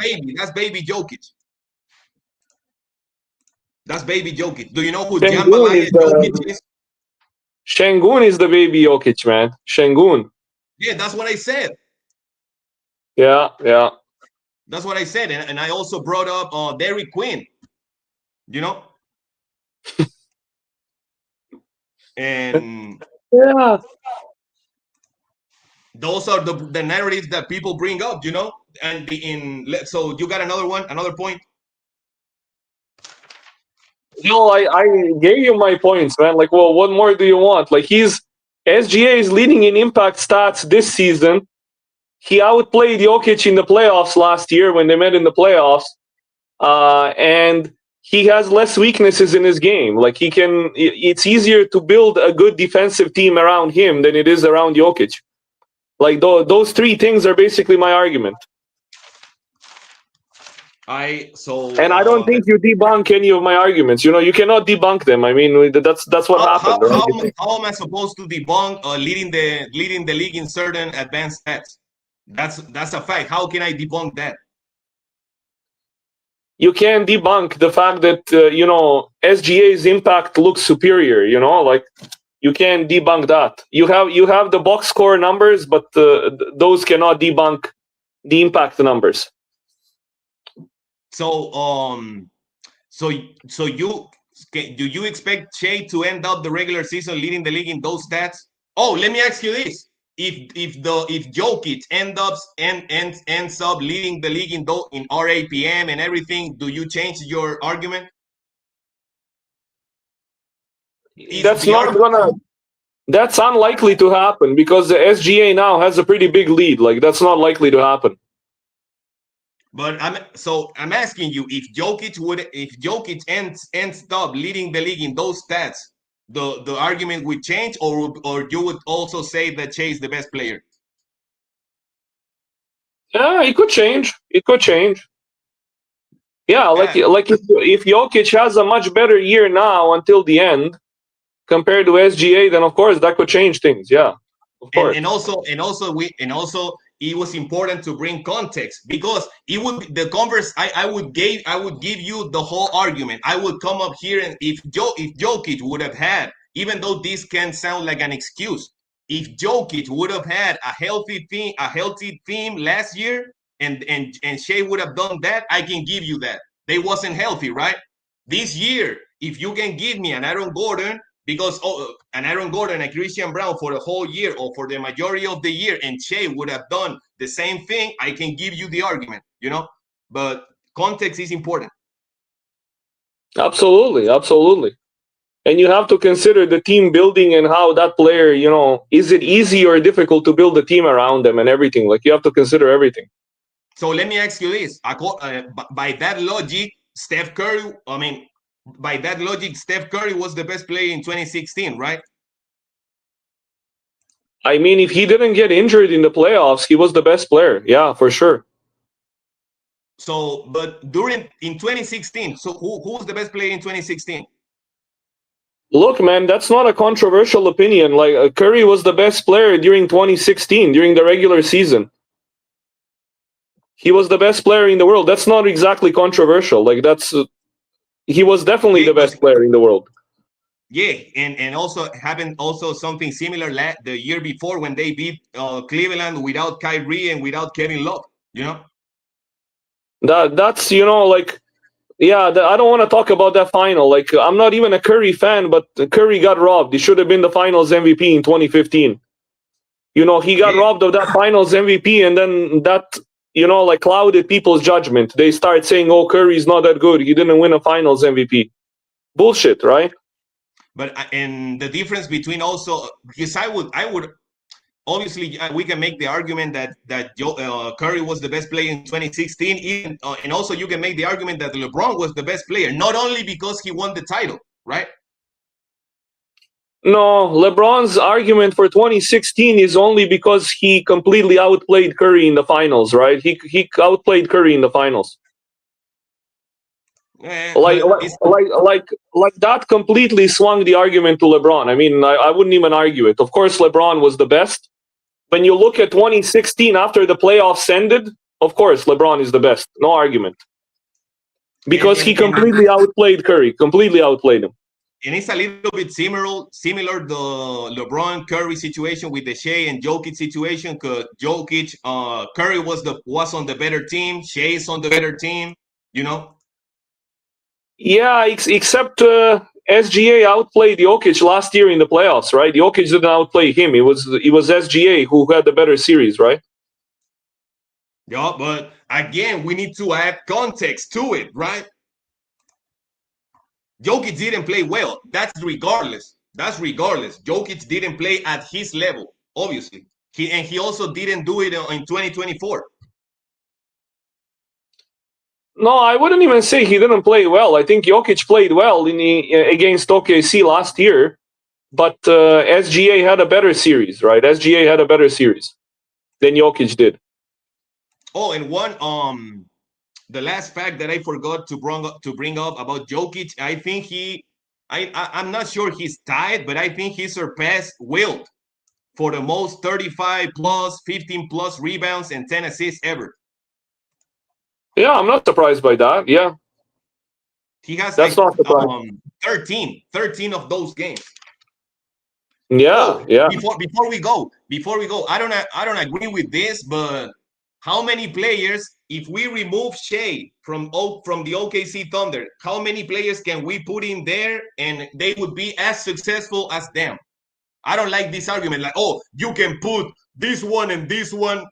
A: baby Jokic. That's baby Jokic. Do you know who
B: Şengün
A: Jambalaya
B: is
A: Jokic
B: the
A: is?
B: Şengün is the baby Jokic, man. Şengün.
A: Yeah, that's what I said.
B: Yeah, yeah.
A: That's what I said, and I also brought up Derrick Quinn. And
B: Yeah.
A: those are the narratives that people bring up. so you got another point.
B: No, I gave you my points, man. Like, well, what more do you want? Like, SGA is leading in impact stats this season. He outplayed Jokic in the playoffs last year when they met in the playoffs, and he has less weaknesses in his game. Like, it's easier to build a good defensive team around him than it is around Jokic. Like, those three things are basically my argument. And I don't think you debunk any of my arguments. You cannot debunk them. I mean, that's what happened. Right?
A: How am I supposed to debunk leading the league in certain advanced stats? That's a fact. How can I debunk that?
B: You can debunk the fact that SGA's impact looks superior. Like, you can debunk that. You have the box score numbers, but those cannot debunk the impact numbers.
A: So do you expect Shea to end up the regular season leading the league in those stats? Oh, let me ask you this: if Jokic ends up leading the league in RAPM and everything, do you change your argument?
B: That's unlikely to happen because the SGA now has a pretty big lead. Like, that's not likely to happen.
A: But I'm asking you, if Jokic ends up leading the league in those stats, the argument would change, or you would also say that Shea is the best player?
B: Yeah, it could change. It could change. Yeah, like if Jokic has a much better year now until the end compared to SGA, then of course that could change things. Yeah, of course.
A: And also it was important to bring context, because it would be the converse. I would give you the whole argument. I would come up here, and if Jokic would have had, even though this can sound like an excuse, if Jokic would have had a healthy team last year, and Shea would have done that, I can give you that. They wasn't healthy, right? This year, if you can give me an Aaron Gordon, because an Aaron Gordon and Christian Brown for the whole year or for the majority of the year, and Shea would have done the same thing, I can give you the argument, But context is important.
B: Absolutely. And you have to consider the team building and how that player, is it easy or difficult to build a team around them and everything? Like, you have to consider everything.
A: So let me ask you this. By that logic, Steph Curry was the best player in 2016, right?
B: I mean, if he didn't get injured in the playoffs, he was the best player. Yeah, for sure.
A: So, but in 2016, so who was the best player in 2016?
B: Look, man, that's not a controversial opinion. Like, Curry was the best player during 2016, during the regular season. He was the best player in the world. That's not exactly controversial. Like, he was definitely the best player in the world.
A: Yeah, and also happened something similar the year before when they beat Cleveland without Kyrie and without Kevin Love.
B: That's like, yeah. I don't want to talk about that final. Like, I'm not even a Curry fan, but Curry got robbed. He should have been the Finals MVP in 2015. He got robbed of that Finals MVP, and then that clouded people's judgment. They start saying, "Oh, Curry's not that good. He didn't win a Finals MVP." Bullshit, right?
A: But and the difference between also, because I would obviously we can make the argument that Curry was the best player in 2016, even and also you can make the argument that LeBron was the best player, not only because he won the title, right?
B: No, LeBron's argument for 2016 is only because he completely outplayed Curry in the finals, right? He outplayed Curry in the finals. Like that completely swung the argument to LeBron. I mean, I wouldn't even argue it. Of course, LeBron was the best. When you look at 2016 after the playoffs ended, of course, LeBron is the best. No argument. Because he completely outplayed Curry, completely outplayed him.
A: And it's a little bit similar the LeBron Curry situation with the Shea and Jokic situation, because Jokic, Curry was on the better team, Shea is on the better team,
B: Yeah, except SGA outplayed Jokic last year in the playoffs, right? Jokic didn't outplay him. It was SGA who had the better series, right?
A: Yeah, but again, we need to add context to it, right? Jokic didn't play well. That's regardless. That's regardless. Jokic didn't play at his level, obviously. He also didn't do it in 2024.
B: No, I wouldn't even say he didn't play well. I think Jokic played well against OKC last year, but SGA had a better series, right? SGA had a better series than Jokic did.
A: Oh, and the last fact that I forgot to bring up about Jokic, I think I'm not sure he's tied, but I think he surpassed Wilt for the most 35 plus, 15 plus rebounds and 10 assists ever.
B: Yeah, I'm not surprised by that. Yeah,
A: He has
B: that's
A: like
B: not surprising.
A: 13 of those games.
B: Yeah,
A: Oh,
B: yeah.
A: before we go, I don't agree with this, but how many players, if we remove Shea from the OKC Thunder, how many players can we put in there and they would be as successful as them? I don't like this argument, like, oh, you can put this one and this one.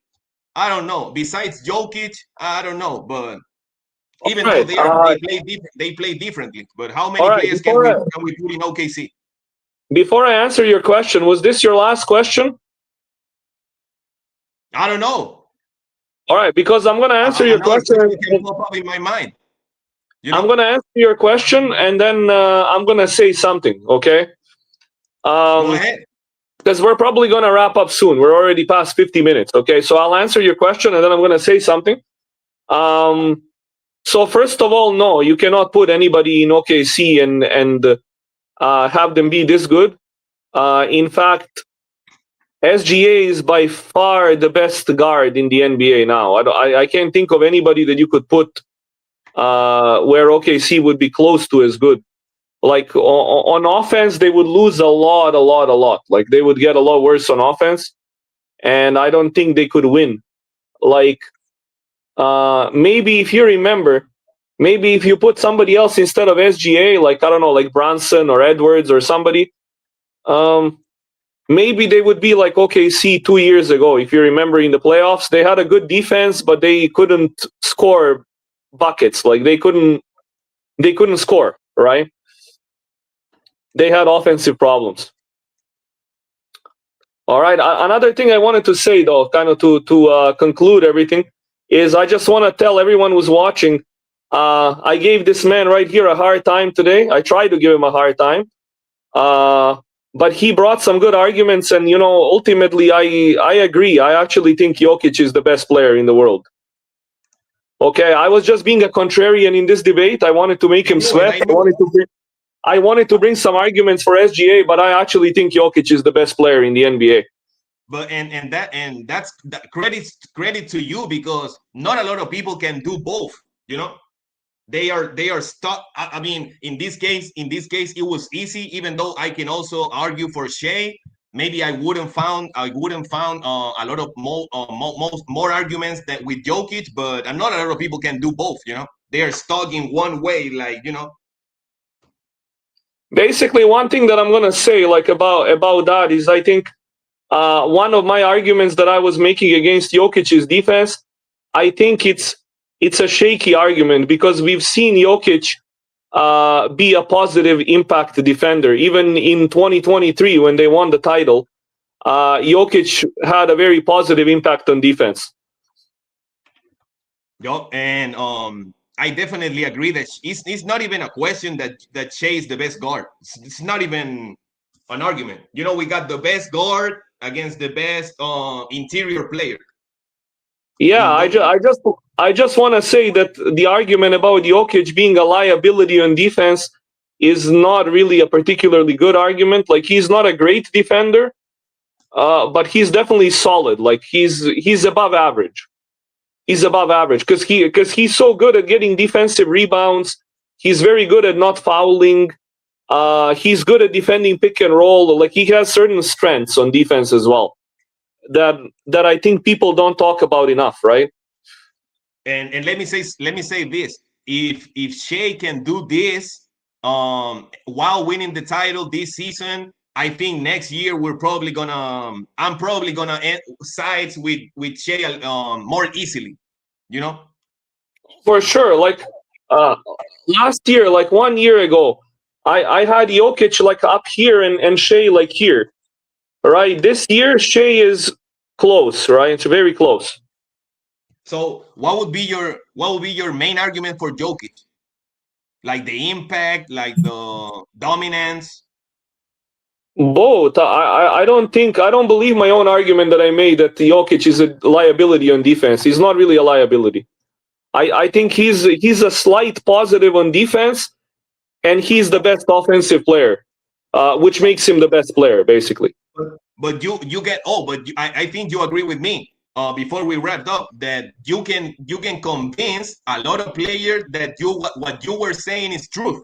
A: I don't know. Besides Jokic, I don't know, but
B: All
A: even though
B: right.
A: they play differently. But how
B: All
A: many
B: right.
A: players can we put in OKC?
B: Before I answer your question, was this your last question?
A: I don't know.
B: All right, because I'm gonna answer your
A: Another
B: question.
A: question can pop up in my mind.
B: I'm gonna answer your question, and then I'm gonna say something. Okay.
A: Go
B: Um,
A: ahead.
B: because we're probably gonna wrap up soon. We're already past 50 minutes. Okay, so I'll answer your question, and then I'm gonna say something. Um, so first of all, no, you cannot put anybody in OKC and have them be this good. In fact, SGA is by far the best guard in the NBA now. I can't think of anybody that you could put where OKC would be close to as good. Like on offense, they would lose a lot. Like they would get a lot worse on offense, and I don't think they could win. Like maybe if you remember, maybe if you put somebody else instead of SGA, like I don't know, like Bronson or Edwards or somebody, um, maybe they would be like OKC 2 years ago. If you remember in the playoffs, they had a good defense, but they couldn't score buckets. Like they couldn't score, right? They had offensive problems. All right. Another thing I wanted to say, though, kind of to conclude everything, is I just want to tell everyone who's watching. I gave this man right here a hard time today. I tried to give him a hard time, but he brought some good arguments, and ultimately, I agree. I actually think Jokic is the best player in the world. Okay, I was just being a contrarian in this debate. I wanted to make him sweat. I wanted to bring some arguments for SGA, but I actually think Jokic is the best player in the NBA.
A: But that's credit to you, because not a lot of people can do both. They are stuck. I mean, in this case, it was easy. Even though I can also argue for Shea, maybe I wouldn't found a lot of more arguments that with Jokic, but not a lot of people can do both. They are stuck in one way, like.
B: Basically, one thing that I'm gonna say, like about that, is I think one of my arguments that I was making against Jokic's defense, I think it's a shaky argument, because we've seen Jokic be a positive impact defender. Even in 2023, when they won the title, Jokic had a very positive impact on defense.
A: Yup, and I definitely agree that it's not even a question that Shea is the best guard. It's not even an argument. We got the best guard against the best interior player.
B: Yeah, I just want to say that the argument about Jokic being a liability on defense is not really a particularly good argument. Like, he's not a great defender, but he's definitely solid. Like, he's above average. He's above average because he's so good at getting defensive rebounds. He's very good at not fouling. He's good at defending pick and roll. Like, he has certain strengths on defense as well that I think people don't talk about enough, right?
A: And let me say this: if Shea can do this while winning the title this season, I think next year I'm probably gonna end sides with Shea more easily. You know?
B: For sure. Like last year, like 1 year ago, I had Jokic like up here and Shea like here. Right? This year Shea is close, right? It's very close.
A: So what would be your main argument for Jokic? Like the impact, like the dominance?
B: Both. I don't believe my own argument that I made that Jokic is a liability on defense. He's not really a liability. I think he's a slight positive on defense, and he's the best offensive player, which makes him the best player, basically.
A: But you get I think you agree with me. Before we wrapped up, that you can convince a lot of players that what you were saying is truth.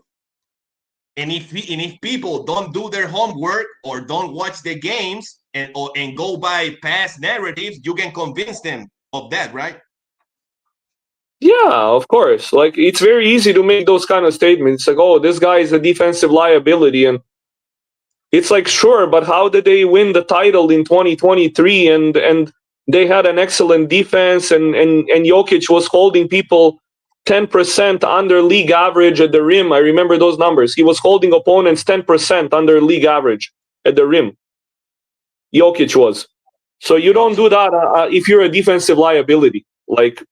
A: And if people don't do their homework or don't watch the games and go by past narratives, you can convince them of that, right?
B: Yeah, of course. Like it's very easy to make those kind of statements, like, "Oh, this guy is a defensive liability," and it's like, sure, but how did they win the title in 2023? And they had an excellent defense, and Jokic was holding people 10% under league average at the rim. I remember those numbers. He was holding opponents 10% under league average at the rim. Jokic was. So you don't do that if you're a defensive liability. Like,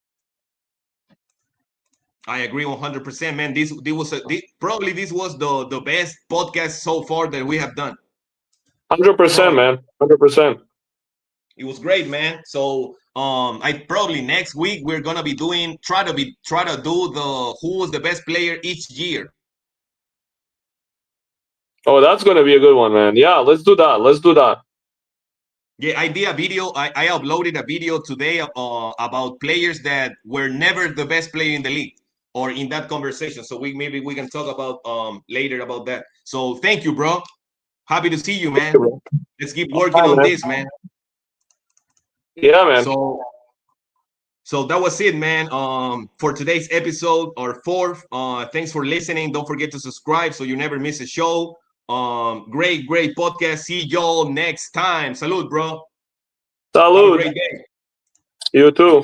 A: I agree 100%, man. This was probably this was the best podcast so far that we have done.
B: 100%, man. 100%.
A: It was great, man. So I probably next week we're gonna be try to do the who was the best player each year.
B: Oh, that's gonna be a good one, man. Yeah, let's do that. Let's do that.
A: Yeah, I did a video. I uploaded a video today about players that were never the best player in the league or in that conversation. So maybe we can talk about later about that. So thank you, bro. Happy to see you, man. Let's keep working on this, man.
B: Yeah, man.
A: So that was it, man. For today's episode, our fourth. Thanks for listening. Don't forget to subscribe so you never miss a show. Great podcast. See y'all next time. Salud, bro.
B: Salud.
A: Have a great day.
B: You too.